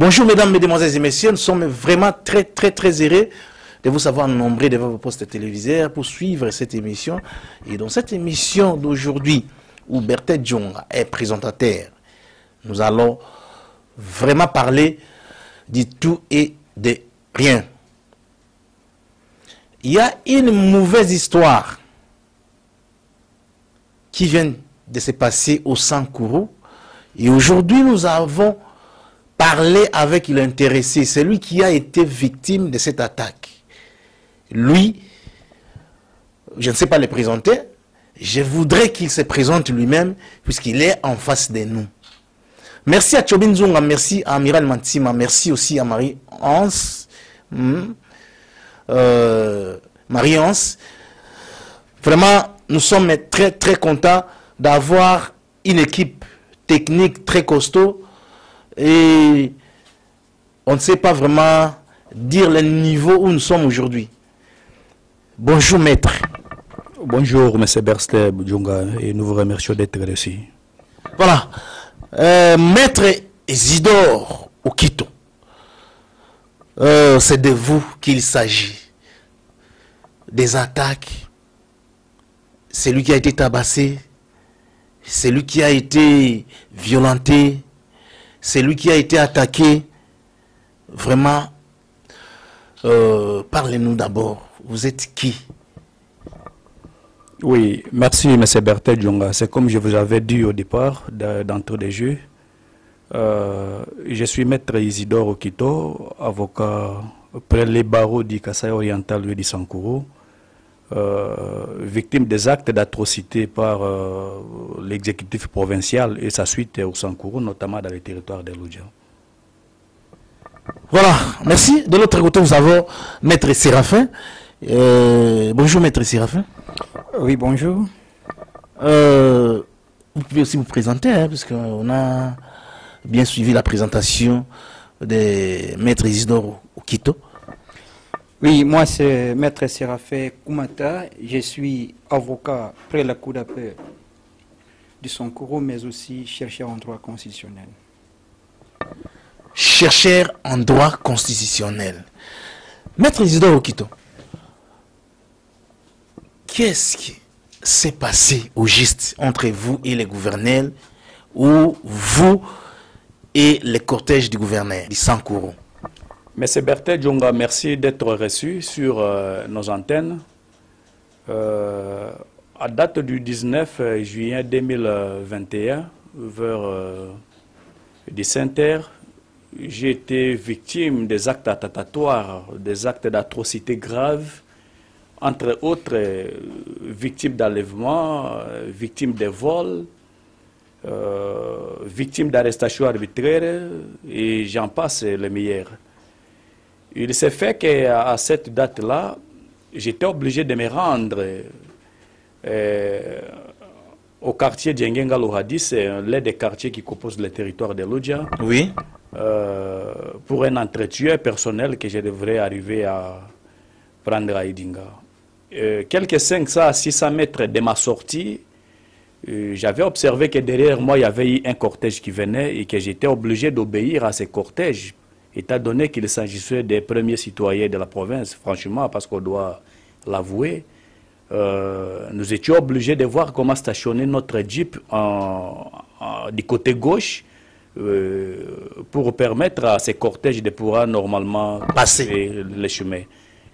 Bonjour mesdames, mesdemoiselles et messieurs, nous sommes vraiment très heureux de vous savoir nombreux devant vos postes téléviseurs pour suivre cette émission. Et dans cette émission d'aujourd'hui, où Berthet Djonga est présentateur, nous allons vraiment parler du tout et de rien. Il y a une mauvaise histoire qui vient de se passer au Sankourou. Et aujourd'hui, nous avons parlé avec l'intéressé, celui qui a été victime de cette attaque. Lui, je ne sais pas le présenter, je voudrais qu'il se présente lui-même, puisqu'il est en face de nous. Merci à Tchobin Zunga, merci à Amiral Mantima, merci aussi à Marie-Anse. Marie-Anse. Vraiment, nous sommes très contents d'avoir une équipe technique très costaud et on ne sait pas vraiment dire le niveau où nous sommes aujourd'hui. Bonjour maître. Bonjour monsieur Berthet Djonga et nous vous remercions d'être ici. Voilà. Maître Isidore Okito, c'est de vous qu'il s'agit. Des attaques, c'est lui qui a été tabassé, c'est lui qui a été violenté, c'est lui qui a été attaqué. Vraiment, parlez-nous d'abord. Vous êtes qui? Oui, merci M. Berthet Djonga. C'est comme je vous avais dit au départ d'entrée des jeux. Je suis maître Isidore Okito, avocat près les barreaux du Kasaï oriental du Sankourou, victime des actes d'atrocité par l'exécutif provincial et sa suite au Sankourou, notamment dans le territoire de Loudja. Voilà, merci. De l'autre côté, nous avons maître Séraphin. Bonjour maître Séraphin. Oui, bonjour. Vous pouvez aussi vous présenter, hein, parce qu'on a bien suivi la présentation de maître Isidore Okito. Oui, moi c'est maître Séraphin Koumata. Je suis avocat près la Cour d'appel du Sankourou, mais aussi chercheur en droit constitutionnel. Chercheur en droit constitutionnel. Maître Isidore Okito, qu'est-ce qui s'est passé au juste entre vous et les gouverneurs, ou vous et le cortège du gouverneur du Sankourou? Monsieur Berthet Djonga, merci d'être reçu sur nos antennes. À date du 19 juillet 2021, vers 17h, j'ai été victime des actes attentatoires, des actes d'atrocité graves, entre autres victimes d'enlèvement, victimes de vols, victimes d'arrestations arbitraires, et j'en passe le meilleur. Il s'est fait qu'à cette date-là, j'étais obligé de me rendre au quartier Djengenga Lohadi, c'est l'un des quartiers qui composent le territoire de Loudja. Oui. Pour un entretien personnel que je devrais arriver à prendre à Idinga. Quelques 500 à 600 mètres de ma sortie, j'avais observé que derrière moi, il y avait eu un cortège qui venait et que j'étais obligé d'obéir à ce cortège, étant donné qu'il s'agissait des premiers citoyens de la province, franchement, parce qu'on doit l'avouer. Nous étions obligés de voir comment stationner notre Jeep du côté gauche pour permettre à ces cortèges de pouvoir normalement passer les chemins.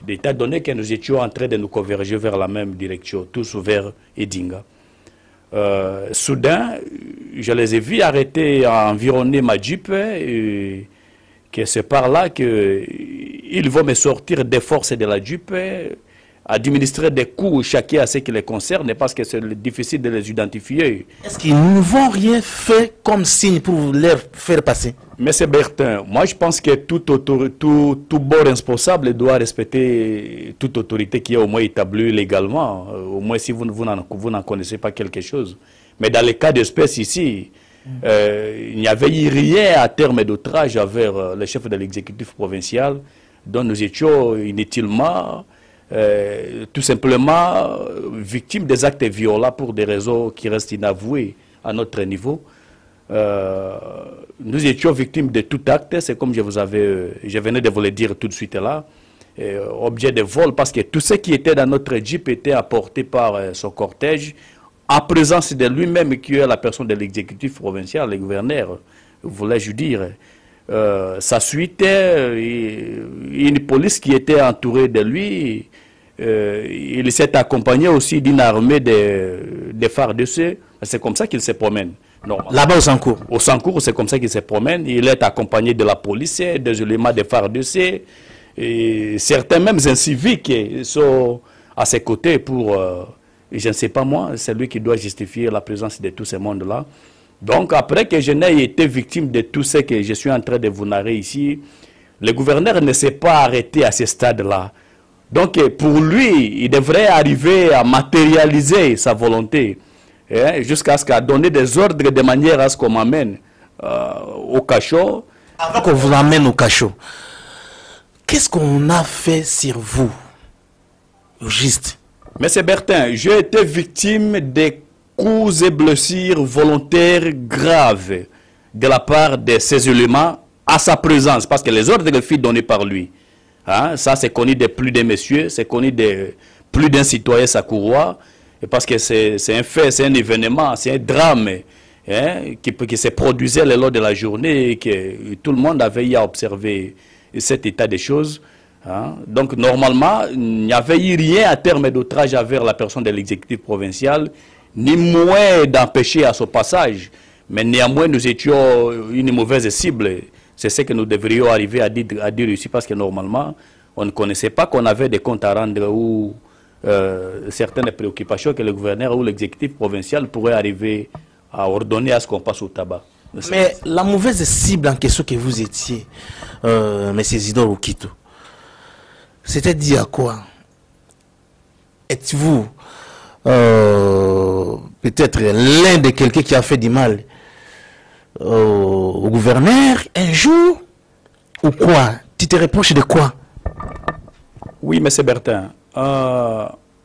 Étant donné que nous étions en train de nous converger vers la même direction, tous vers Edinga. Soudain, je les ai vus arrêter à environner ma Jeep et que c'est par là qu'ils vont me sortir des forces de la Jeep, administrer des coups chacun à ce qui les concerne, parce que c'est difficile de les identifier. Est-ce qu'ils ne vont rien faire comme signe pour les faire passer? Monsieur Bertin, moi je pense que tout bon responsable doit respecter toute autorité qui est au moins établie légalement, au moins si vous n'en connaissez pas quelque chose. Mais dans le cas d'espèce ici, il n'y avait eu rien à terme d'outrage envers le chef de l'exécutif provincial, dont nous étions inutilement, tout simplement victimes des actes violents pour des raisons qui restent inavouées à notre niveau. nous étions victimes de tout acte, c'est comme je venais de vous le dire tout de suite là, objet de vol, parce que tout ce qui était dans notre Jeep était apporté par son cortège, en présence de lui-même, qui est la personne de l'exécutif provincial, le gouverneur, voulais-je dire. Sa suite, une police qui était entourée de lui, il s'est accompagné aussi d'une armée de FARDC. C'est comme ça qu'il se promène. Là-bas au Sankourou. Au Sankourou, c'est comme ça qu'il se promène. Il est accompagné de la police, des éléments de FARDC, et certains même civiques sont à ses côtés pour, je ne sais pas moi, c'est lui qui doit justifier la présence de tous ces mondes-là. Donc après que je n'ai été victime de tout ce que je suis en train de vous narrer ici, le gouverneur ne s'est pas arrêté à ce stade-là. Donc pour lui, il devrait arriver à matérialiser sa volonté, jusqu'à ce qu'à donner des ordres de manière à ce qu'on m'amène au cachot. Avant qu'on vous amène au cachot, qu'est-ce qu'on a fait sur vous, juste? Monsieur Bertin, j'ai été victime des coups et blessures volontaires graves de la part de ces éléments à sa présence, parce que les ordres furent donnés par lui. Hein, ça, c'est connu de plus d'un monsieur, c'est connu de plus d'un citoyen sakourois, parce que c'est un fait, c'est un événement, c'est un drame, hein, qui se produisait le long de la journée et que tout le monde avait eu à observer cet état des choses. Hein. Donc, normalement, il n'y avait eu rien à terme d'outrage envers la personne de l'exécutif provincial, ni moins d'empêcher à son passage. Mais néanmoins, nous étions une mauvaise cible. C'est ce que nous devrions arriver à dire ici, parce que normalement, on ne connaissait pas qu'on avait des comptes à rendre ou certaines préoccupations que le gouverneur ou l'exécutif provincial pourrait arriver à ordonner à ce qu'on passe au tabac. Mais la mauvaise cible en question que vous étiez, M. Isidore Okito, c'était dit à quoi? Êtes-vous peut-être l'un de quelqu'un qui a fait du mal au gouverneur un jour, ou quoi? Tu te reproches de quoi? Oui, M. Bertin.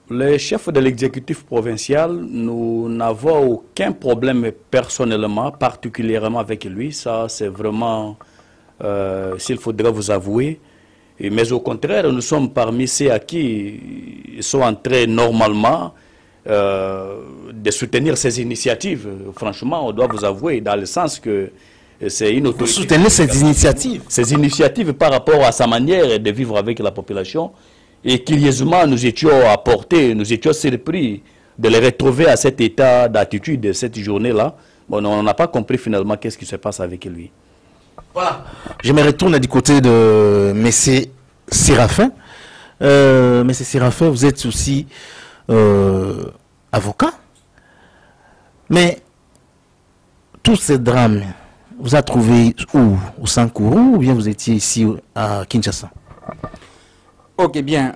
Le chef de l'exécutif provincial, nous n'avons aucun problème personnellement, particulièrement avec lui. Ça, c'est vraiment, s'il faudrait vous avouer. Mais au contraire, nous sommes parmi ceux à qui ils sont en train normalement de soutenir ces initiatives. Franchement, on doit vous avouer, dans le sens que c'est une autorité. Vous soutenez ces initiatives? Ces initiatives par rapport à sa manière de vivre avec la population. Et curieusement, nous étions apportés, nous étions surpris de les retrouver à cet état d'attitude de cette journée-là. Bon, on n'a pas compris finalement qu'est-ce qui se passe avec lui. Voilà. Je me retourne du côté de M. Séraphin. M. Séraphin, vous êtes aussi avocat. Mais tous ces drames, vous avez trouvé où? Au Sankourou, ou bien vous étiez ici à Kinshasa? Ok, bien.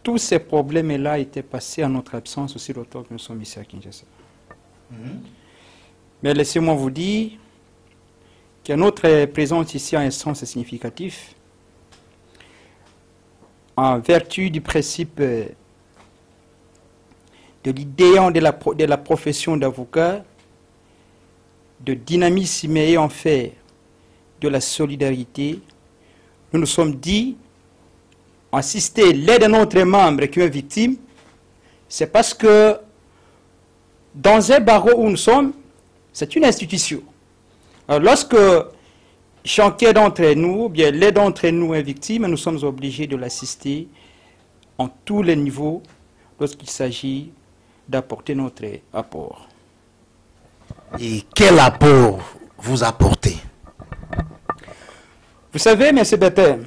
Tous ces problèmes-là étaient passés à notre absence aussi longtemps que nous sommes ici à Kinshasa. Mais laissez-moi vous dire que notre présence ici a un sens significatif en vertu du principe de l'idéal de la profession d'avocat, de dynamisme et en fait de la solidarité. Nous nous sommes dit assister l'aide de notre membre qui est victime, c'est parce que dans un barreau où nous sommes, c'est une institution. Alors lorsque chacun d'entre nous, bien l'un d'entre nous est victime, nous sommes obligés de l'assister en tous les niveaux lorsqu'il s'agit d'apporter notre apport. Et quel apport vous apportez? Vous savez, M. Bertin,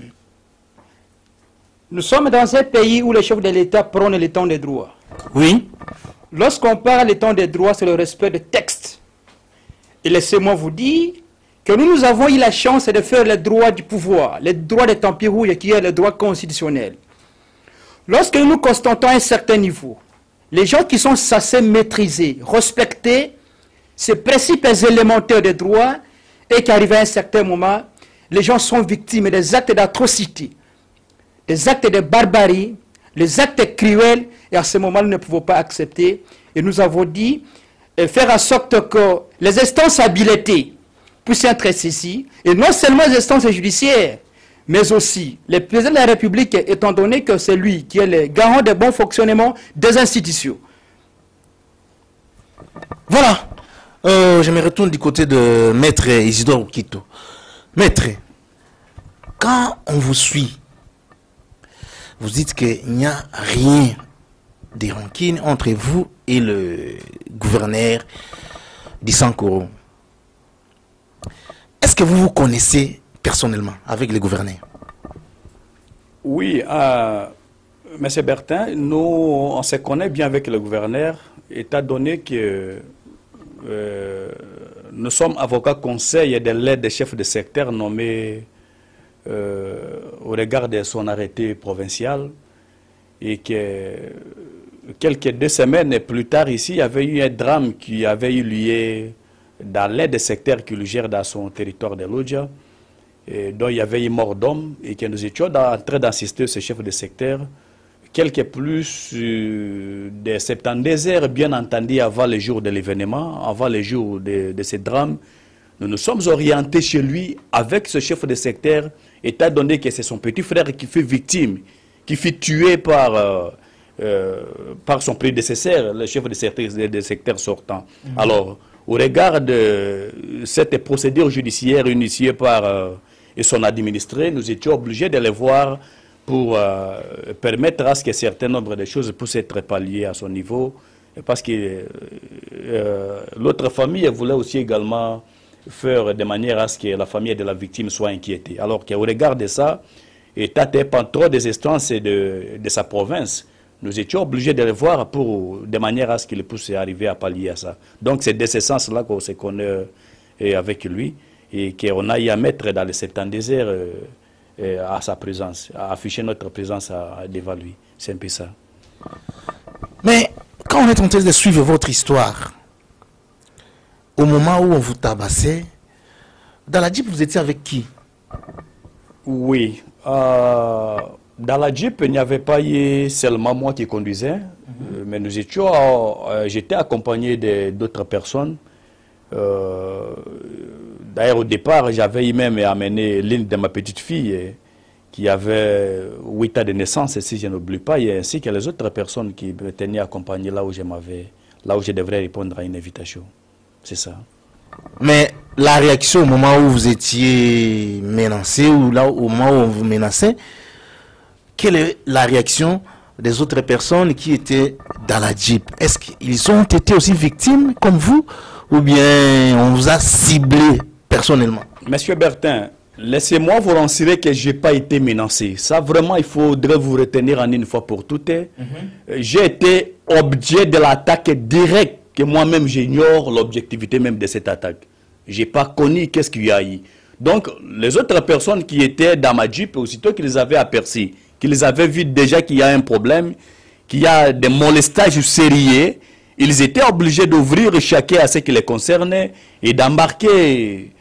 nous sommes dans un pays où le chef de l'État prône l'état des droits. Oui. Lorsqu'on parle l'état des droits, c'est le respect des textes. Et laissez-moi vous dire que nous avons eu la chance de faire les droits du pouvoir, les droits des Tempirouilles, qui est le droit constitutionnel. Lorsque nous constatons un certain niveau, les gens qui sont censés maîtriser, respecter ces principes élémentaires des droits, et qu'arrivé à un certain moment, les gens sont victimes des actes d'atrocité, des actes de barbarie, les actes cruels, et à ce moment, nous ne pouvons pas accepter. Et nous avons dit, faire en sorte que les instances habilitées puissent être saisies, et non seulement les instances judiciaires, mais aussi les présidents de la République, étant donné que c'est lui qui est le garant du bon fonctionnement des institutions. Voilà. Je me retourne du côté de Maître Isidore Okito. Maître, quand on vous suit, vous dites qu'il n'y a rien de rancune entre vous et le gouverneur d'Issankoro. Est-ce que vous vous connaissez personnellement avec le gouverneur? Oui, M. Bertin, nous, on se connaît bien avec le gouverneur, étant donné que nous sommes avocats conseil de l'aide des chefs de secteur nommés au regard de son arrêté provincial, et que quelques 2 semaines plus tard ici, il y avait eu un drame qui avait eu lieu dans l'aide des secteurs qu'il gère dans son territoire de Lodja, dont il y avait eu mort d'homme, et que nous étions en train d'assister ce chef de secteur quelques plus de 72 heures, bien entendu, avant le jour de l'événement, avant le jour de ce drame. Nous nous sommes orientés chez lui avec ce chef de secteur, étant donné que c'est son petit frère qui fut victime, qui fut tué par son prédécesseur, le chef de secteur sortant. Alors, au regard de cette procédure judiciaire initiée par son administré, nous étions obligés de le voir pour permettre à ce qu'un certain nombre de choses puissent être palliées à son niveau, parce que l'autre famille voulait aussi également faire de manière à ce que la famille de la victime soit inquiétée. Alors qu'au regard de ça, étant dépend trop des instances de sa province, nous étions obligés de le voir de manière à ce qu'il puisse arriver à pallier à ça. Donc c'est de ce sens-là qu'on se connaît avec lui, et qu'on a eu à mettre dans les 70 heures à sa présence, à afficher notre présence devant lui. C'est un peu ça. Mais quand on est en train de suivre votre histoire, au moment où on vous tabassait, dans la Jeep, vous étiez avec qui? Oui. Dans la Jeep, il n'y avait pas eu seulement moi qui conduisais, mais nous étions, j'étais accompagné d'autres personnes. D'ailleurs, au départ, j'avais même amené l'une de ma petite fille qui avait 8 ans de naissance, si je n'oublie pas, et ainsi que les autres personnes qui me tenaient accompagné là où je devrais répondre à une invitation. C'est ça. Mais la réaction au moment où vous étiez menacé, ou là au moment où on vous menaçait, quelle est la réaction des autres personnes qui étaient dans la Jeep? Est-ce qu'ils ont été aussi victimes comme vous, ou bien on vous a ciblé personnellement? Monsieur Bertin, laissez-moi vous rassurer que je n'ai pas été menacé. Ça, vraiment, il faudrait vous retenir en une fois pour toutes. J'ai été objet de l'attaque directe, que moi-même j'ignore l'objectivité même de cette attaque. Je n'ai pas connu qu'est-ce qu'il y a eu. Donc, les autres personnes qui étaient dans ma Jeep, aussitôt qu'ils avaient aperçu, qu'ils avaient vu déjà qu'il y a un problème, qu'il y a des molestages sérieux, ils étaient obligés d'ouvrir chacun à ce qui les concernait et d'embarquer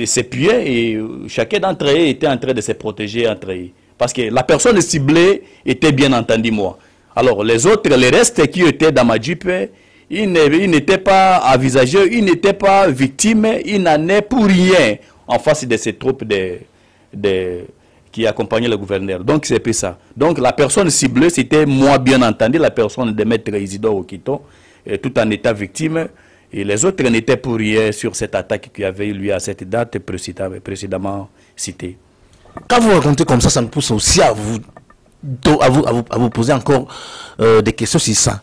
ses pieds, et chacun d'entre eux était en train de se protéger entre eux. Parce que la personne ciblée était bien entendu moi. Alors les autres, les restes qui étaient dans ma Jeep, ils n'étaient pas avvisageux, ils n'étaient pas victimes, ils n'en étaient pour rien en face de ces troupes qui accompagnaient le gouverneur. Donc c'est plus ça. Donc la personne ciblée, c'était moi bien entendu, la personne de Maître Isidore Okito, tout en étant victime. Et les autres n'étaient pour rien sur cette attaque qui avait eu lieu à cette date précédemment citée. Quand vous racontez comme ça me pousse aussi à vous poser encore des questions sur ça.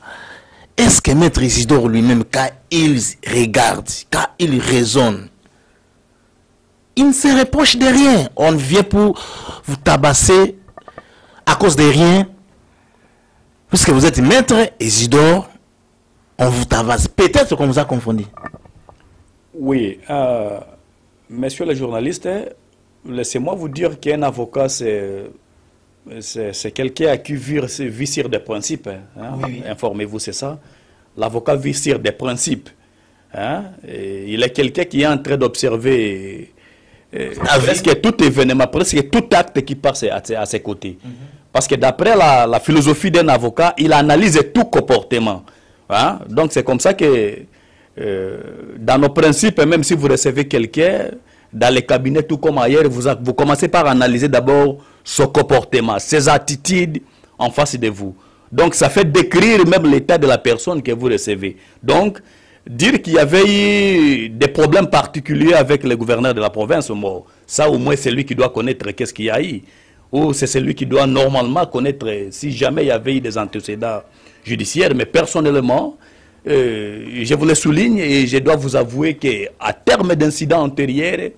Est-ce que Maître Isidore lui-même, quand il regarde, quand il raisonne, il ne se reproche de rien? On vient pour vous tabasser à cause de rien, puisque vous êtes Maître Isidore, on vous tabasse. Peut-être qu'on vous a confondu. Oui, monsieur le journaliste, laissez-moi vous dire qu'un avocat, c'est quelqu'un qui vit sur des principes. Hein? Oui. Informez-vous, c'est ça. L'avocat vit sur des principes. Hein? Et il est quelqu'un qui est en train d'observer presque tout événement, presque tout acte qui passe à ses côtés. Parce que d'après la philosophie d'un avocat, il analyse tout comportement. Hein? Donc c'est comme ça que dans nos principes, même si vous recevez quelqu'un, dans les cabinets, tout comme ailleurs, vous commencez par analyser d'abord son comportement, ses attitudes en face de vous. Donc ça fait décrire même l'état de la personne que vous recevez. Donc, dire qu'il y avait eu des problèmes particuliers avec le gouverneur de la province, bon, ça au moins c'est lui qui doit connaître qu'est-ce qu'il y a eu. Ou c'est celui qui doit normalement connaître si jamais il y avait eu des antécédents judiciaires. Mais personnellement, je vous le souligne et je dois vous avouer qu'à terme d'incidents antérieurs,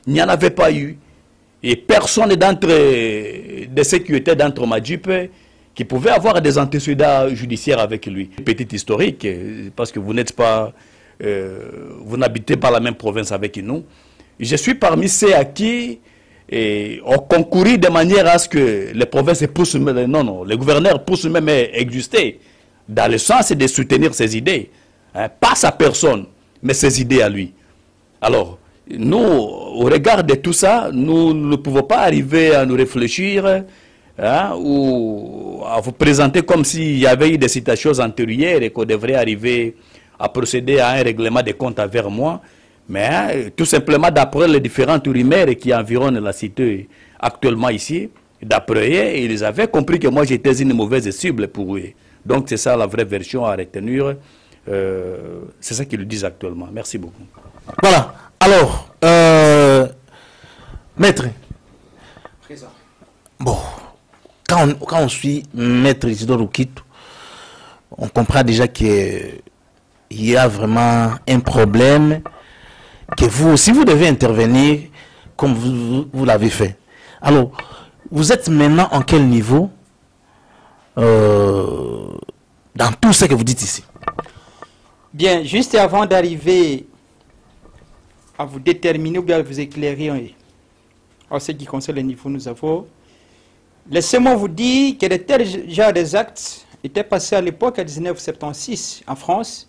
il n'y en avait pas eu. Et personne de ceux qui étaient d'entre Madjip qui pouvait avoir des antécédents judiciaires avec lui. Petit historique, parce que vous n'êtes pas, vous n'habitez pas la même province avec nous. Je suis parmi ceux à qui ont concouru de manière à ce que les provinces poussent, non, les gouverneurs poussent même à exister, dans le sens de soutenir ses idées. Hein, pas sa personne, mais ses idées à lui. Alors, nous, au regard de tout ça, nous ne pouvons pas arriver à nous réfléchir, hein, ou à vous présenter comme s'il y avait eu des situations antérieures et qu'on devrait arriver à procéder à un règlement des comptes envers moi. Mais hein, tout simplement d'après les différentes rumeurs qui environnent la cité actuellement ici, d'après eux, ils avaient compris que moi j'étais une mauvaise cible pour eux. Donc c'est ça la vraie version à retenir. C'est ça qu'ils disent actuellement. Merci beaucoup. Voilà. Alors, maître. Présent. Bon, quand on suit maître Isidore Okitu, on comprend déjà qu'il y a vraiment un problème, que vous aussi vous devez intervenir comme vous l'avez fait. Alors, vous êtes maintenant en quel niveau dans tout ce que vous dites ici? Bien, juste avant d'arriver à vous déterminer ou bien à vous éclairer en ce qui concerne les niveaux nous avons, laissez-moi vous dire que de tels genres des actes étaient passés à l'époque, en 1976, en France,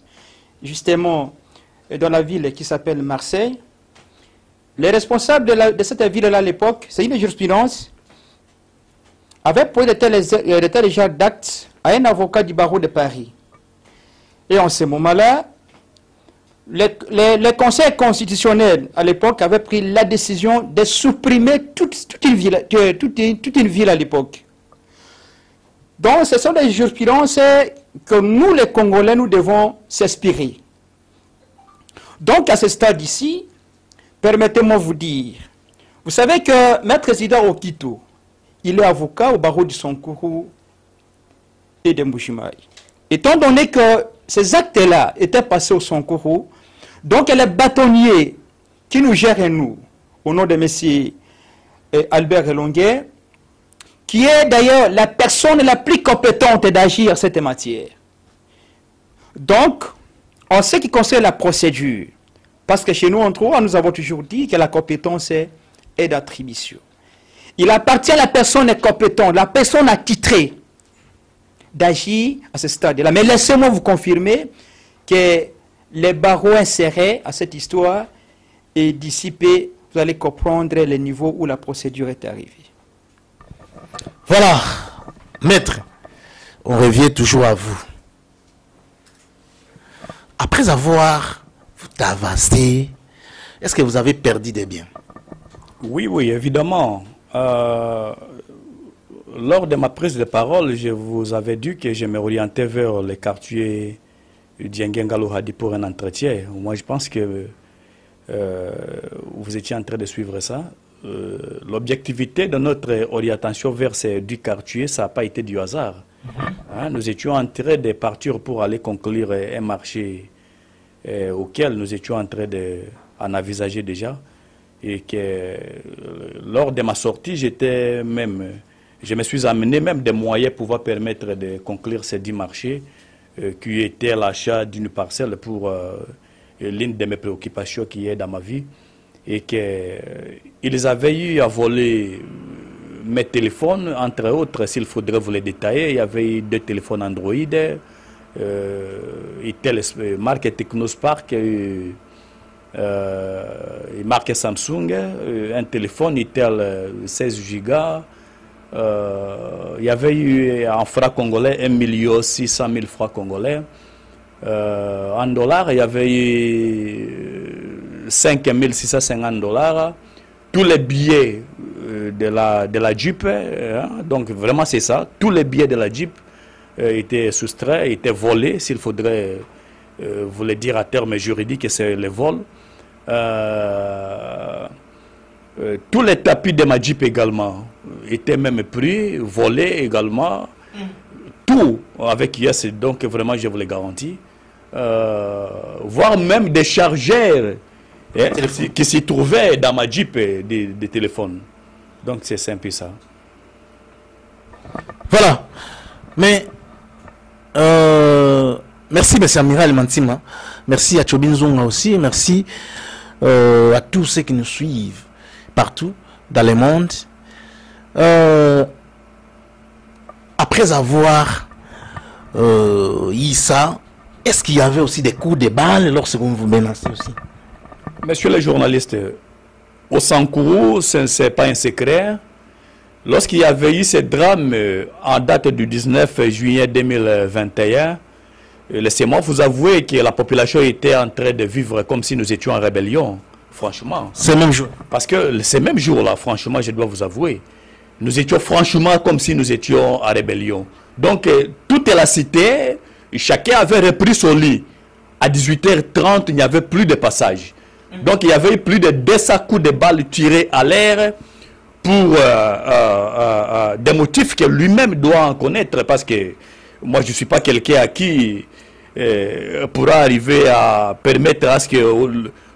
justement dans la ville qui s'appelle Marseille. Les responsables de cette ville-là à l'époque, c'est une jurisprudence, avaient posé de tels genres d'actes à un avocat du barreau de Paris. Et en ce moment-là, le Conseil constitutionnel, à l'époque, avait pris la décision de supprimer toute une ville à l'époque. Donc, ce sont des jurisprudences que nous, les Congolais, nous devons s'inspirer. Donc, à ce stade ici, permettez-moi de vous dire, vous savez que Maître Isidore Okitu, il est avocat au barreau du Sonkourou et de Mbujimayi. Étant donné que ces actes-là étaient passés au Sonkourou, donc les bâtonniers qui nous gèrent nous, au nom de M. Albert Elonguet, qui est d'ailleurs la personne la plus compétente d'agir en cette matière. Donc, en ce qui concerne la procédure, parce que chez nous, en droit, nous avons toujours dit que la compétence est d'attribution. Il appartient à la personne compétente, la personne attitrée, d'agir à ce stade-là. Mais laissez-moi vous confirmer que les barreaux insérés à cette histoire et dissipés, vous allez comprendre les niveaux où la procédure est arrivée. Voilà, maître, on revient toujours à vous. Après avoir avancé, est-ce que vous avez perdu des biens? Oui, oui, évidemment. Lors de ma prise de parole, je vous avais dit que je m'orientais vers les quartiers d'Yengengalouhadi pour un entretien. Moi, je pense que vous étiez en train de suivre ça. L'objectivité de notre orientation vers ces 10 quartiers, ça n'a pas été du hasard. Hein, nous étions en train de partir pour aller conclure un marché auquel nous étions en train d'en envisager déjà. Et que lors de ma sortie, je me suis amené même des moyens pour pouvoir permettre de conclure ces 10 marchés qui étaient l'achat d'une parcelle pour l'une de mes préoccupations qui est dans ma vie. Et qu'ils avaient eu à voler mes téléphones, entre autres, s'il faudrait vous les détailler. Il y avait eu 2 téléphones Android, marque Technospark, marque Samsung, un téléphone Itel 16 Go, Il y avait eu en francs congolais 1 600 000 francs congolais. En dollars, il y avait eu 5 650 $. Tous les billets de la Jeep, donc vraiment c'est ça, tous les billets de la Jeep étaient soustraits, étaient volés, s'il faudrait vous le dire à terme juridique, c'est le vol. Tous les tapis de ma Jeep également étaient même pris, volés également. Tout avec Yes, donc vraiment je vous le garantis. Voire même des chargeurs qui s'y trouvaient dans ma Jeep des téléphones. Donc c'est simple ça. Voilà. Mais merci M. Amiral Mantima. Merci à Tchobin Zonga aussi. Merci à tous ceux qui nous suivent partout dans le monde. Après avoir eu ça, est-ce qu'il y avait aussi des coups de balle lorsque vous vous menacez aussi? Messieurs les journalistes, au Sankourou, ce n'est pas un secret. Lorsqu'il y avait eu ce drame en date du 19 juillet 2021, laissez-moi vous avouer que la population était en train de vivre comme si nous étions en rébellion, franchement. Ce même jour. Parce que ces mêmes jours-là, franchement, je dois vous avouer, nous étions franchement comme si nous étions en rébellion. Donc, toute la cité, chacun avait repris son lit. À 18h30, il n'y avait plus de passage. Donc, il y avait plus de 200 coups de balles tirés à l'air pour des motifs que lui-même doit en connaître. Parce que moi, je ne suis pas quelqu'un à qui pourra arriver à permettre à ce que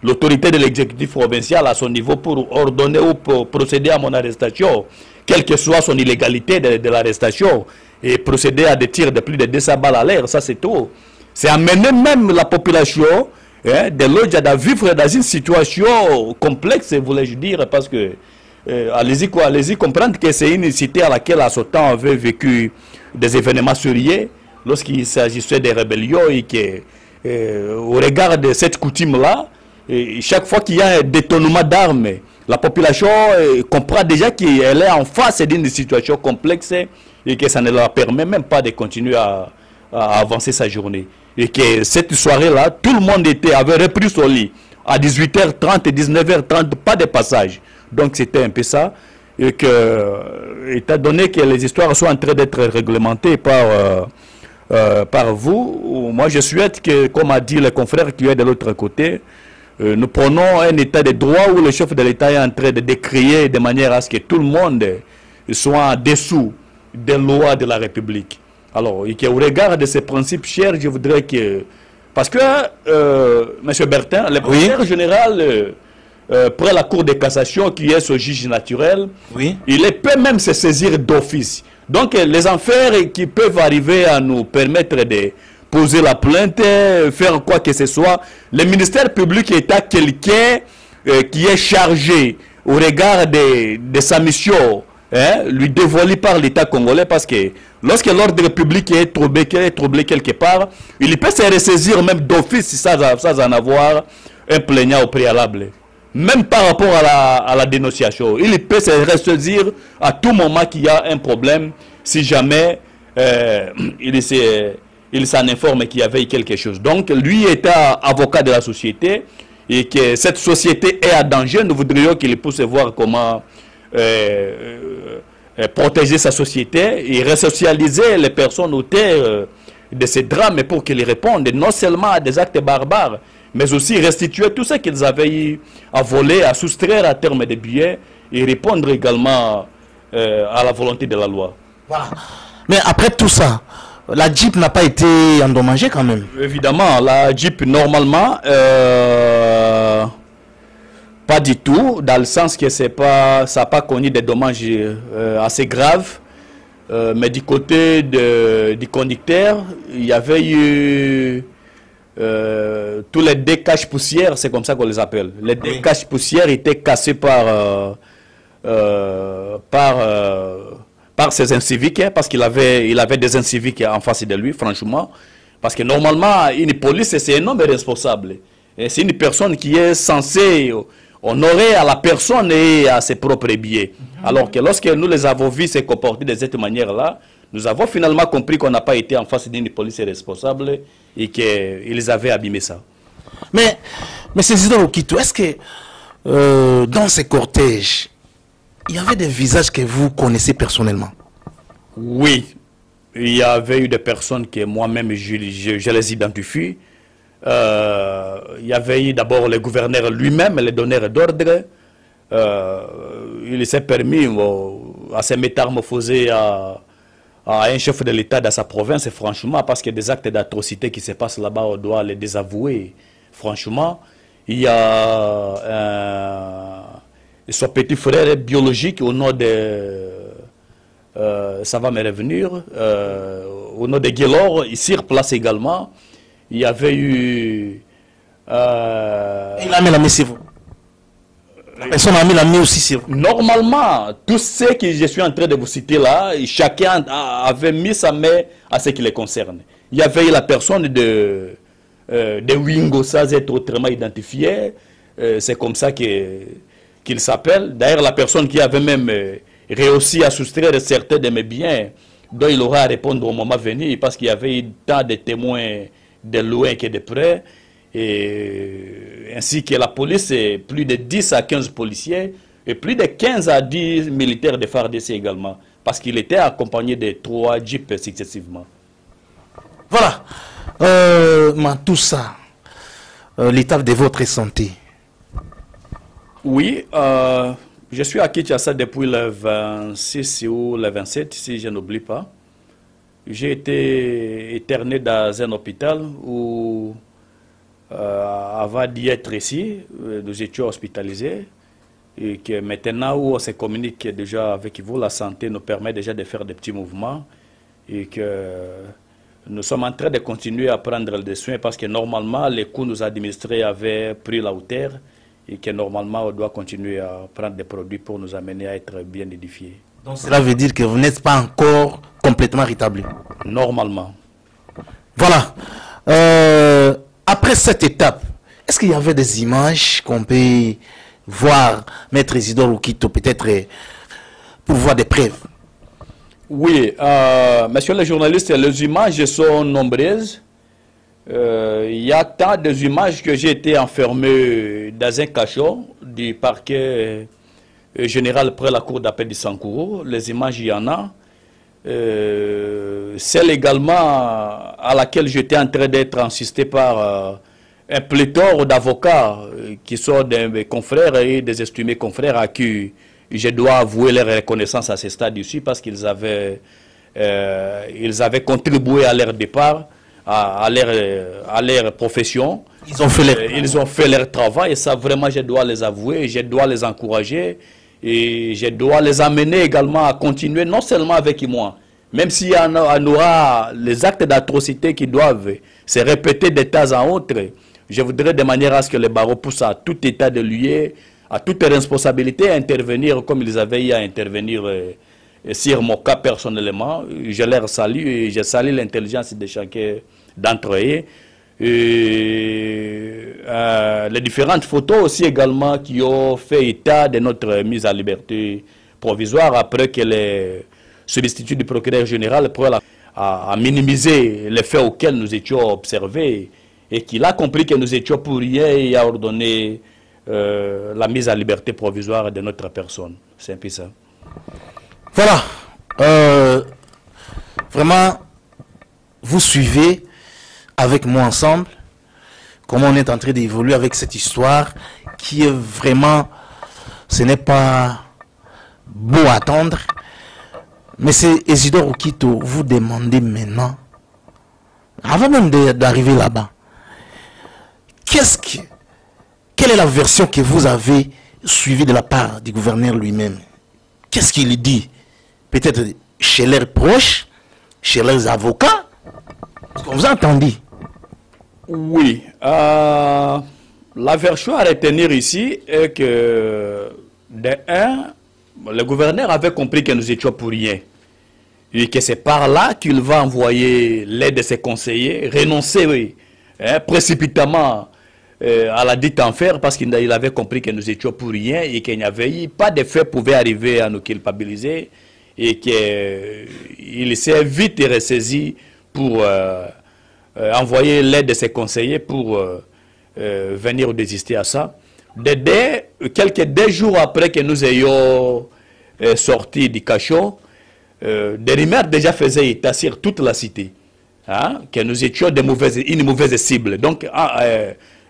l'autorité de l'exécutif provincial à son niveau pour ordonner ou pour procéder à mon arrestation, quelle que soit son illégalité de l'arrestation, et procéder à des tirs de plus de 200 balles à l'air, ça c'est tout. C'est amener même la population de l'Odja à vivre dans une situation complexe, voulais-je dire, parce que allez-y comprendre que c'est une cité à laquelle à ce temps avait vécu des événements sérieux lorsqu'il s'agissait des rébellions et que au regard de cette coutume-là, chaque fois qu'il y a un détournement d'armes, la population comprend déjà qu'elle est en face d'une situation complexe et que ça ne leur permet même pas de continuer à avancer sa journée. Et que cette soirée-là, tout le monde avait repris son lit. À 18h30 et 19h30, pas de passage. Donc c'était un peu ça. Et que, étant donné que les histoires sont en train d'être réglementées par vous, moi je souhaite que, comme a dit le confrère qui est de l'autre côté, nous prenons un état de droit où le chef de l'État est en train de décrier de manière à ce que tout le monde soit en dessous des lois de la République. Alors, et qu'au regard de ces principes chers, je voudrais que... Parce que, M. Bertin, le procureur général, près la Cour de cassation, qui est ce juge naturel, il peut même se saisir d'office. Donc, les affaires qui peuvent arriver à nous permettre de poser la plainte, faire quoi que ce soit, le ministère public est à quelqu'un qui est chargé au regard de sa mission, lui dévolue par l'État congolais, parce que lorsque l'ordre public est troublé quelque part, il peut se ressaisir même d'office sans en avoir un plaignant au préalable. Même par rapport à la dénonciation, il peut se ressaisir à tout moment qu'il y a un problème, si jamais il s'en informe qu'il y avait quelque chose. Donc, lui était avocat de la société et que cette société est en danger. Nous voudrions qu'il puisse voir comment protéger sa société et resocialiser les personnes auteurs de ces drames pour qu'ils répondent non seulement à des actes barbares, mais aussi restituer tout ce qu'ils avaient eu à voler, à soustraire à terme des billets et répondre également à la volonté de la loi. Voilà. Mais après tout ça, la Jeep n'a pas été endommagée quand même? Évidemment, la Jeep, normalement, pas du tout, dans le sens que ça n'a pas connu des dommages assez graves. Mais du côté du conducteur, il y avait eu tous les deux caches poussières, c'est comme ça qu'on les appelle. Les deux caches poussières étaient cassées par ces inciviques, parce qu'il avait des inciviques en face de lui, franchement. Parce que normalement, une police, c'est un homme responsable. C'est une personne qui est censée honoré à la personne et à ses propres biais. Alors que lorsque nous les avons vus se comporter de cette manière-là, nous avons finalement compris qu'on n'a pas été en face d'une police responsable et qu'ils avaient abîmé ça. Mais c'est Isidore Okito, est-ce que dans ces cortèges, il y avait des visages que vous connaissez personnellement? Oui, il y avait eu des personnes que moi-même je les identifie. Il y avait eu d'abord le gouverneur lui-même, le donneur d'ordre. Il s'est permis à se métamorphoser à un chef de l'État dans sa province, franchement, parce qu'il y a des actes d'atrocité qui se passent là-bas, on doit les désavouer. Franchement, il y a son petit frère biologique au nom de... ça va me revenir. Au nom de Guélor, ici, place également. Il y avait eu... Il a mis la main sur vous. La personne a mis la main aussi sur vous. Normalement, tous ceux que je suis en train de vous citer là, chacun avait mis sa main à ce qui les concerne. Il y avait eu la personne de Wingo, sans être autrement identifié. C'est comme ça qu'il s'appelle. D'ailleurs, la personne qui avait même réussi à soustraire certains de mes biens, dont il aura à répondre au moment venu, parce qu'il y avait eu tant de témoins de loin que de près, et ainsi que la police, plus de 10 à 15 policiers, et plus de 15 à 10 militaires de FARDC également, parce qu'il était accompagné de 3 jeeps successivement. Voilà. Tout ça, l'état de votre santé. Oui, je suis à Kinshasa depuis le 26 ou le 27, si je n'oublie pas. J'ai été interné dans un hôpital où, avant d'y être ici, nous étions hospitalisés. Et que maintenant, où on se communique déjà avec vous, la santé nous permet déjà de faire des petits mouvements. Et que nous sommes en train de continuer à prendre des soins parce que normalement, les coups nous administrés avaient pris la hauteur. Et que normalement, on doit continuer à prendre des produits pour nous amener à être bien édifiés. Donc cela veut dire que vous n'êtes pas encore complètement rétabli? Normalement. Voilà. Après cette étape, est-ce qu'il y avait des images qu'on peut voir, Maître Isidore Okito, peut-être pour voir des preuves? Oui, messieurs les journalistes, les images sont nombreuses. Il y a tant d'images que j'ai été enfermé dans un cachot du parquet général près la cour d'appel de Sankourou. Les images, il y en a. Celle également à laquelle j'étais en train d'être insisté par un pléthore d'avocats qui sont des confrères et des estimés confrères à qui je dois avouer leur reconnaissance à ce stade ici parce qu'ils avaient contribué à leur départ, à leur profession. Ils ont fait leur travail et ça vraiment je dois les avouer, je dois les encourager et je dois les amener également à continuer non seulement avec moi, même s'il y en aura les actes d'atrocité qui doivent se répéter de temps en autre, je voudrais de manière à ce que les barreaux poussent à tout état de lieu, à toute responsabilité à intervenir comme ils avaient eu à intervenir sur mon cas personnellement. Je leur salue et je salue l'intelligence de chacun d'entre eux. Les différentes photos aussi également qui ont fait état de notre mise à liberté provisoire après que les substituts du procureur général a minimisé les faits auxquels nous étions observés et qu'il a compris que nous étions pour rien et a ordonné la mise à liberté provisoire de notre personne. C'est un peu ça. Voilà. Vraiment, vous suivez avec moi ensemble comment on est en train d'évoluer avec cette histoire qui est vraiment, ce n'est pas beau à attendre, mais c'est Isidore Okito, vous demandez maintenant, avant même d'arriver là-bas, quelle est la version que vous avez suivie de la part du gouverneur lui-même? Qu'est-ce qu'il dit? Peut-être chez leurs proches, chez leurs avocats? Parce qu'on vous a entendu. Oui. La version à retenir ici est que, de un, le gouverneur avait compris que nous étions pour rien. Et que c'est par là qu'il va envoyer l'aide de ses conseillers, renoncer précipitamment à la dite enfer parce qu'il avait compris que nous étions pour rien et qu'il n'y avait pas de fait pouvait arriver à nous culpabiliser et qu'il s'est vite ressaisi pour envoyer l'aide de ses conseillers pour venir désister à ça. Quelques jours après que nous ayons sorti du cachot, des rumeurs déjà faisaient état sur toute la cité, hein, que nous étions une mauvaise cible. Donc,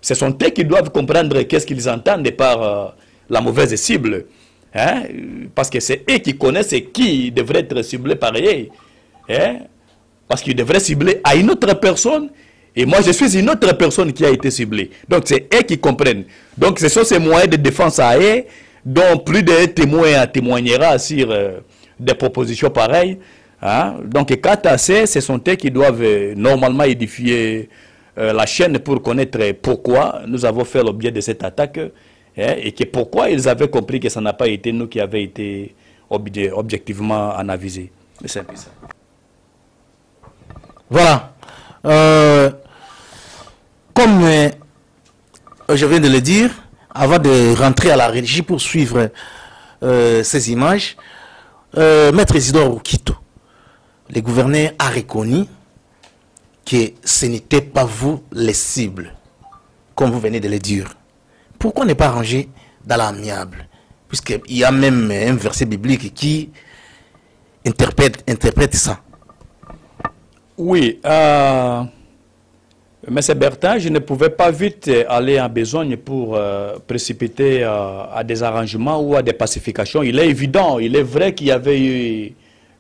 ce sont eux qui doivent comprendre qu'est-ce qu'ils entendent par la mauvaise cible. Hein, parce que c'est eux qui connaissent qui devrait être ciblé par eux. Hein, parce qu'ils devraient cibler à une autre personne. Et moi, je suis une autre personne qui a été ciblée. Donc, c'est eux qui comprennent. Donc, ce sont ces moyens de défense à eux, dont plus d'un témoin témoignera sur des propositions pareilles. Hein. Donc, quant à ce sont eux qui doivent normalement édifier la chaîne pour connaître pourquoi nous avons fait l'objet de cette attaque et que pourquoi ils avaient compris que ça n'a pas été nous qui avons été objectivement en avisé. C'est un peu ça. Voilà. Comme je viens de le dire, avant de rentrer à la régie pour suivre ces images, Maître Isidore Okito, le gouverneur a reconnu que ce n'était pas vous les cibles, comme vous venez de le dire. Pourquoi ne pas ranger dans l'amiable? Puisqu'il y a même un verset biblique qui interprète ça. Oui, M. Bertin, je ne pouvais pas vite aller en besogne pour précipiter à des arrangements ou à des pacifications. Il est évident, il est vrai qu'il y avait eu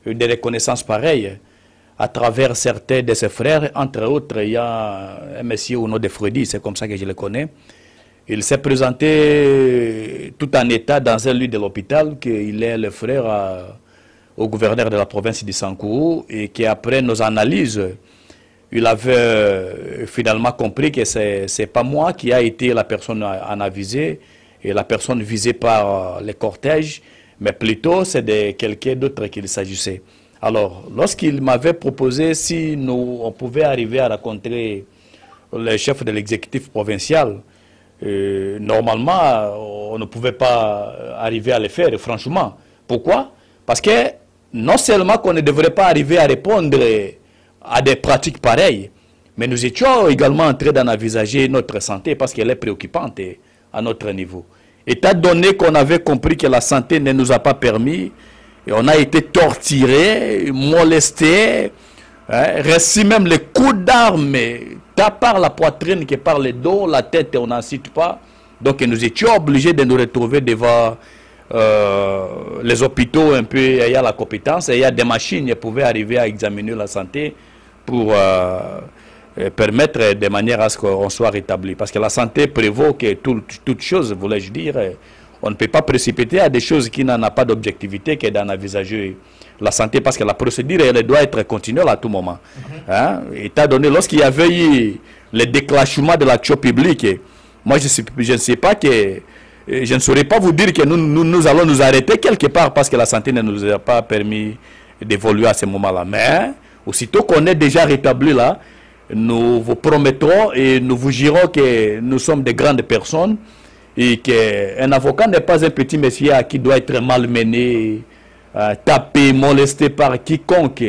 des reconnaissances pareilles à travers certains de ses frères. Entre autres, il y a un monsieur au nom de Freddy, c'est comme ça que je le connais. Il s'est présenté tout en état dans un lit de l'hôpital, qu'il est le frère au gouverneur de la province du Sankourou, et qu'après nos analyses, il avait finalement compris que ce n'est pas moi qui a été la personne en avisée et la personne visée par les cortèges, mais plutôt c'est de quelqu'un d'autre qu'il s'agissait. Alors, lorsqu'il m'avait proposé si on pouvait arriver à rencontrer le chef de l'exécutif provincial, normalement, on ne pouvait pas arriver à le faire, franchement. Pourquoi? Parce que non seulement qu'on ne devrait pas arriver à répondre à des pratiques pareilles, mais nous étions également en train d'en envisager notre santé parce qu'elle est préoccupante à notre niveau. Étant donné qu'on avait compris que la santé ne nous a pas permis, et on a été torturés, molestés, hein, reçu même les coups d'armes, tant par la poitrine que par le dos, la tête, on n'en cite pas. Donc nous étions obligés de nous retrouver devant les hôpitaux un peu ayant la compétence, et il y a des machines qui pouvaient arriver à examiner la santé pour permettre de manière à ce qu'on soit rétabli. Parce que la santé prévaut que toute chose, voulais-je dire, on ne peut pas précipiter à des choses qui n'en a pas d'objectivité que d'en envisager la santé, parce que la procédure, elle doit être continuelle à tout moment. Hein? Étant donné, lorsqu'il y avait eu le déclenchement de l'action publique, moi je ne sais pas que... Je ne saurais pas vous dire que nous allons nous arrêter quelque part parce que la santé ne nous a pas permis d'évoluer à ce moment-là. Mais aussitôt qu'on est déjà rétabli là, nous vous promettons et nous vous jurons que nous sommes de grandes personnes et qu'un avocat n'est pas un petit monsieur qui doit être malmené, tapé, molesté par quiconque.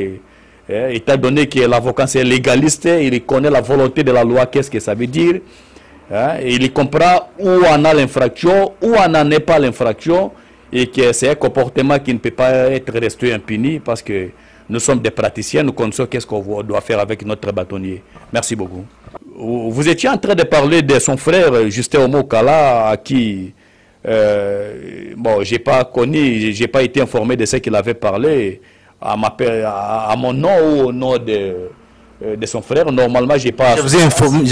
Étant donné que l'avocat c'est légaliste, il connaît la volonté de la loi, qu'est-ce que ça veut dire. Et il comprend où on a l'infraction, où on n'en est pas l'infraction, et que c'est un comportement qui ne peut pas être resté impuni parce que nous sommes des praticiens, nous connaissons qu'est-ce qu'on doit faire avec notre bâtonnier. Merci beaucoup. Vous étiez en train de parler de son frère Justin Omokala, à qui, bon, j'ai pas connu, j'ai pas été informé de ce qu'il avait parlé à mon nom ou au nom de son frère. Normalement, j'ai pas... Je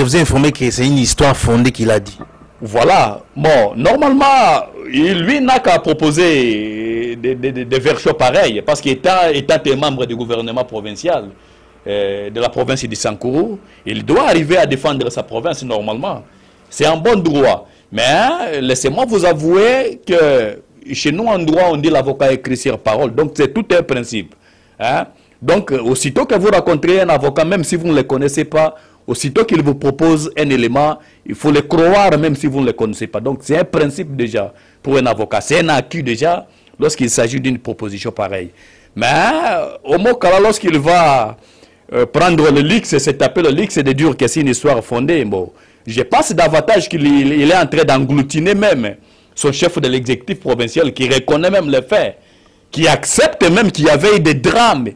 vous ai informé que c'est une histoire fondée qu'il a dit. Voilà. Bon, normalement, lui n'a qu'à proposer des versions pareilles, parce qu'étant un membre du gouvernement provincial de la province du Sankourou, il doit arriver à défendre sa province normalement. C'est un bon droit. Mais laissez-moi vous avouer que chez nous, en droit, on dit l'avocat écrit sur parole. Donc, c'est tout un principe. Hein? Donc, aussitôt que vous rencontrez un avocat, même si vous ne le connaissez pas, Aussitôt qu'il vous propose un élément, il faut le croire même si vous ne le connaissez pas. Donc c'est un principe déjà pour un avocat. C'est un acquis déjà lorsqu'il s'agit d'une proposition pareille. Mais au Mokala, lorsqu'il va prendre le leaks et se taper le leaks et de dire que c'est une histoire fondée, bon, je pense davantage qu'il est en train d'engloutiner même son chef de l'exécutif provincial qui reconnaît même les faits, qui accepte même qu'il y avait eu des drames.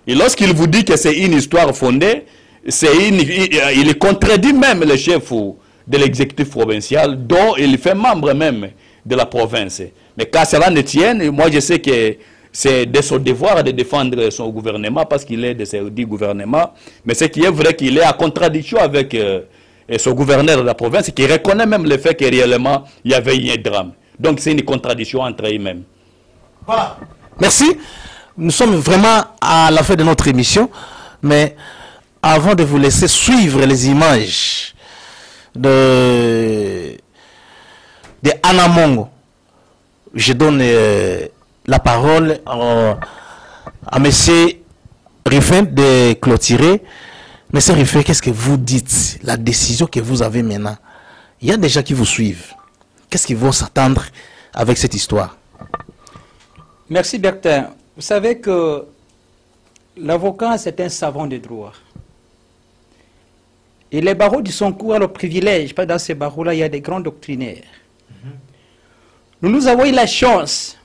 Et lorsqu'il vous dit que c'est une histoire fondée, il contredit même le chef de l'exécutif provincial, dont il fait membre même de la province. Mais qu'à cela ne tienne, moi je sais que c'est de son devoir de défendre son gouvernement parce qu'il est de ce dit gouvernement. Mais ce qui est vrai qu'il est en contradiction avec son gouverneur de la province qui reconnaît même le fait que réellement il y avait eu un drame. Donc c'est une contradiction entre eux-mêmes. Voilà. Merci. Nous sommes vraiment à la fin de notre émission. Mais avant de vous laisser suivre les images de Anna Mongo, je donne la parole à M. Ruffin de clôturer. M. Ruffin, qu'est-ce que vous dites? La décision que vous avez maintenant, il y a des gens qui vous suivent. Qu'est-ce qu'ils vont s'attendre avec cette histoire? Merci Bertin. Vous savez que l'avocat, c'est un savant de droit. Et les barreaux du Soncours ont le privilège, parce que dans ces barreaux-là, il y a des grands doctrinaires. Nous avons eu la chance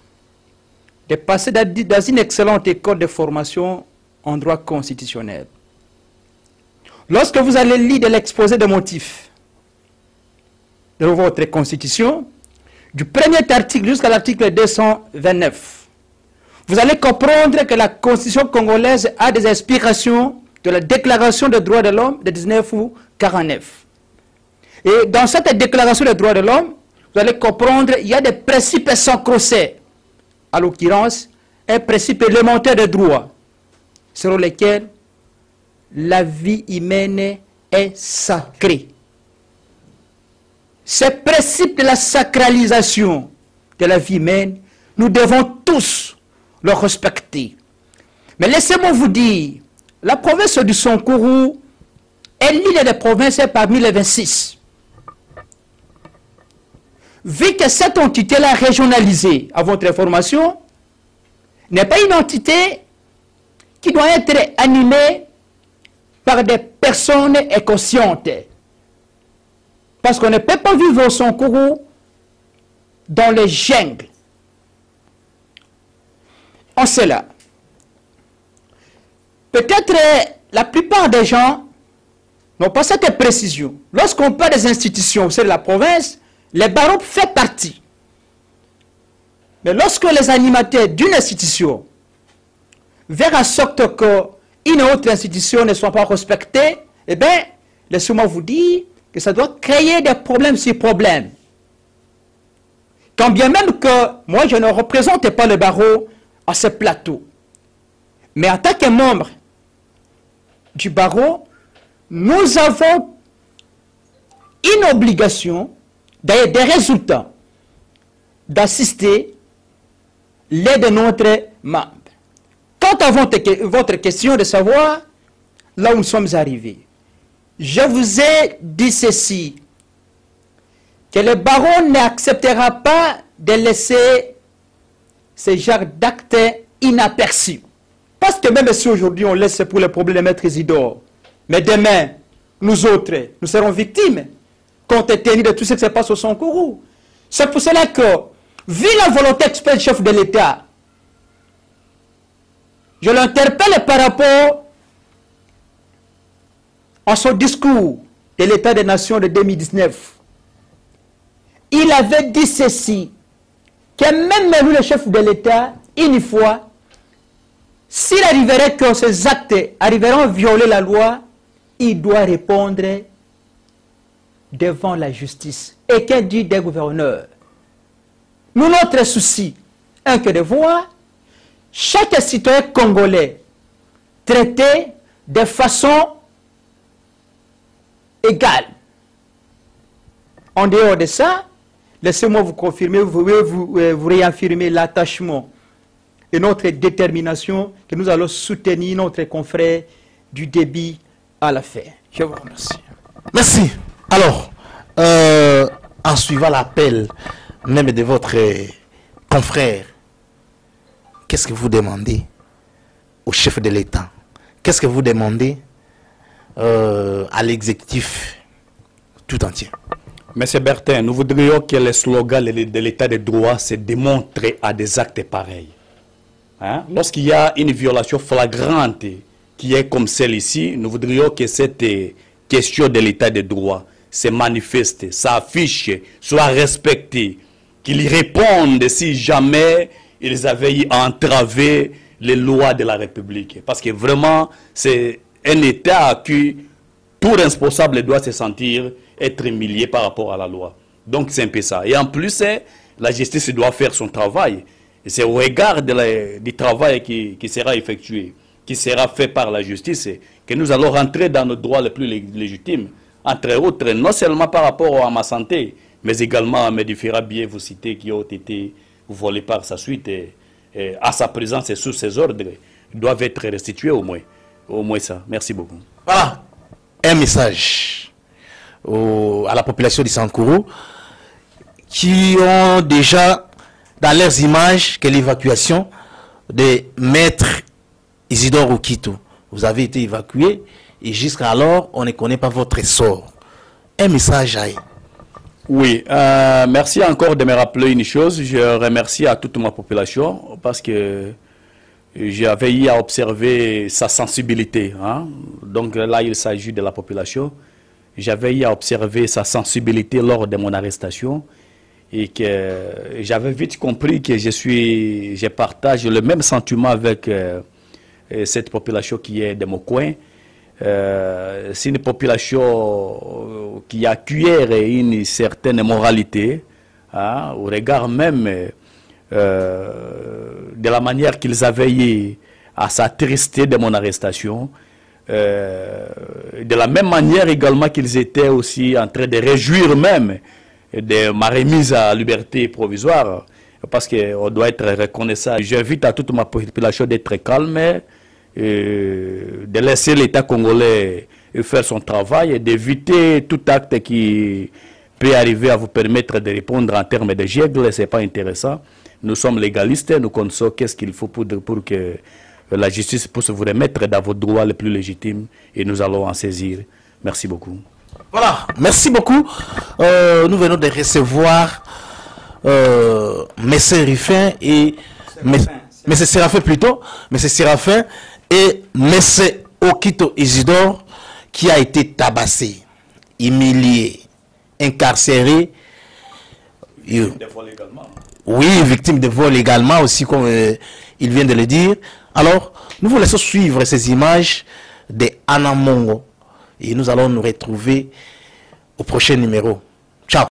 de passer dans une excellente école de formation en droit constitutionnel. Lorsque vous allez lire de l'exposé de motifs de votre constitution, du premier article jusqu'à l'article 229, vous allez comprendre que la constitution congolaise a des inspirations de la déclaration des droits de l'homme de 1949. Et dans cette déclaration des droits de l'homme, vous allez comprendre qu'il y a des principes sacro-saints, à l'occurrence, un principe élémentaire de droit, selon lequel la vie humaine est sacrée. Ce principe de la sacralisation de la vie humaine, nous devons tous le respecter. Mais laissez-moi vous dire, la province du Sonkourou est l'une des provinces parmi les 26. Vu que cette entité-là régionalisée, à votre information, n'est pas une entité qui doit être animée par des personnes inconscientes. Parce qu'on ne peut pas vivre au Sonkourou dans les jungles. En cela, peut-être la plupart des gens n'ont pas cette précision. Lorsqu'on parle des institutions, c'est de la province, les barreaux font partie. Mais lorsque les animateurs d'une institution veulent en sorte qu'une autre institution ne soit pas respectée, eh bien, laissez-moi vous dire que ça doit créer des problèmes sur problèmes. Quand bien même que moi, je ne représente pas le barreau à ce plateau. Mais en tant que membre du barreau, nous avons une obligation, d'ailleurs des résultats, d'assister les de notre membre. Quant à votre question de savoir là où nous sommes arrivés, je vous ai dit ceci, que le barreau n'acceptera pas de laisser ce genre d'actes inaperçus. Parce que même si aujourd'hui on laisse pour le problème de Maître Isidore, mais demain, nous autres, nous serons victimes, compte tenu de tout ce qui se passe au Sonkourou. C'est pour cela que, vu la volonté experte du chef de l'État, je l'interpelle par rapport à son discours de l'État des Nations de 2019. Il avait dit ceci, que même lui, le chef de l'État, une fois, s'il arriverait que ces actes arriveront à violer la loi, il doit répondre devant la justice. Et qu'elle dit des gouverneurs? Nous, notre souci, un que de voir chaque citoyen congolais traité de façon égale. En dehors de ça, laissez-moi vous confirmer, vous réaffirmer l'attachement et notre détermination que nous allons soutenir notre confrère du début à la fin. Je vous remercie. Merci. Alors, en suivant l'appel même de votre confrère, qu'est-ce que vous demandez au chef de l'État? Qu'est-ce que vous demandez à l'exécutif tout entier? Monsieur Bertin, nous voudrions que les slogans de l'état de droit se démontrent à des actes pareils. Hein? Lorsqu'il y a une violation flagrante qui est comme celle-ci, nous voudrions que cette question de l'état de droit se manifeste, s'affiche, soit respectée, qu'ils répondent si jamais ils avaient entravé les lois de la République. Parce que vraiment, c'est un État qui, tout responsable doit se sentir être humilié par rapport à la loi. Donc c'est un peu ça. Et en plus, la justice doit faire son travail. Et c'est au regard du travail qui sera effectué, qui sera fait par la justice, que nous allons rentrer dans nos droits les plus légitimes. Entre autres, non seulement par rapport à ma santé, mais également à mes différents biens vous cités qui ont été volés par sa suite. Et à sa présence et sous ses ordres, doivent être restitués au moins. Au moins ça. Merci beaucoup. Voilà un message à la population de Sankuru qui ont déjà dans leurs images que l'évacuation de Maître Isidore Okito. Vous avez été évacué et jusqu'alors on ne connaît pas votre sort. Un message à eux. Oui, merci encore de me rappeler une chose. Je remercie à toute ma population parce que j'avais eu à observer sa sensibilité. Hein? Donc là, il s'agit de la population. J'avais eu à observer sa sensibilité lors de mon arrestation et que j'avais vite compris que je partage le même sentiment avec cette population qui est de mon coin. C'est une population qui acquiert une certaine moralité, hein, au regard même de la manière qu'ils avaient eu à s'attrister de mon arrestation, de la même manière également qu'ils étaient aussi en train de réjouir même de ma remise à liberté provisoire, parce qu'on doit être reconnaissant. J'invite à toute ma population d'être calme, de laisser l'État congolais faire son travail et d'éviter tout acte qui peut arriver à vous permettre de répondre en termes de gègles. Ce n'est pas intéressant. Nous sommes légalistes, nous connaissons qu'est-ce qu'il faut pour que la justice puisse vous remettre dans vos droits les plus légitimes et nous allons en saisir. Merci beaucoup. Voilà, merci beaucoup. Nous venons de recevoir M. Ruffin et M. Séraphin plutôt, M. Séraphin et M. Okito Isidore qui a été tabassé, humilié, incarcéré. Oui, victime de vol également aussi, comme il vient de le dire. Alors, nous vous laissons suivre ces images de Anna Mongo et nous allons nous retrouver au prochain numéro.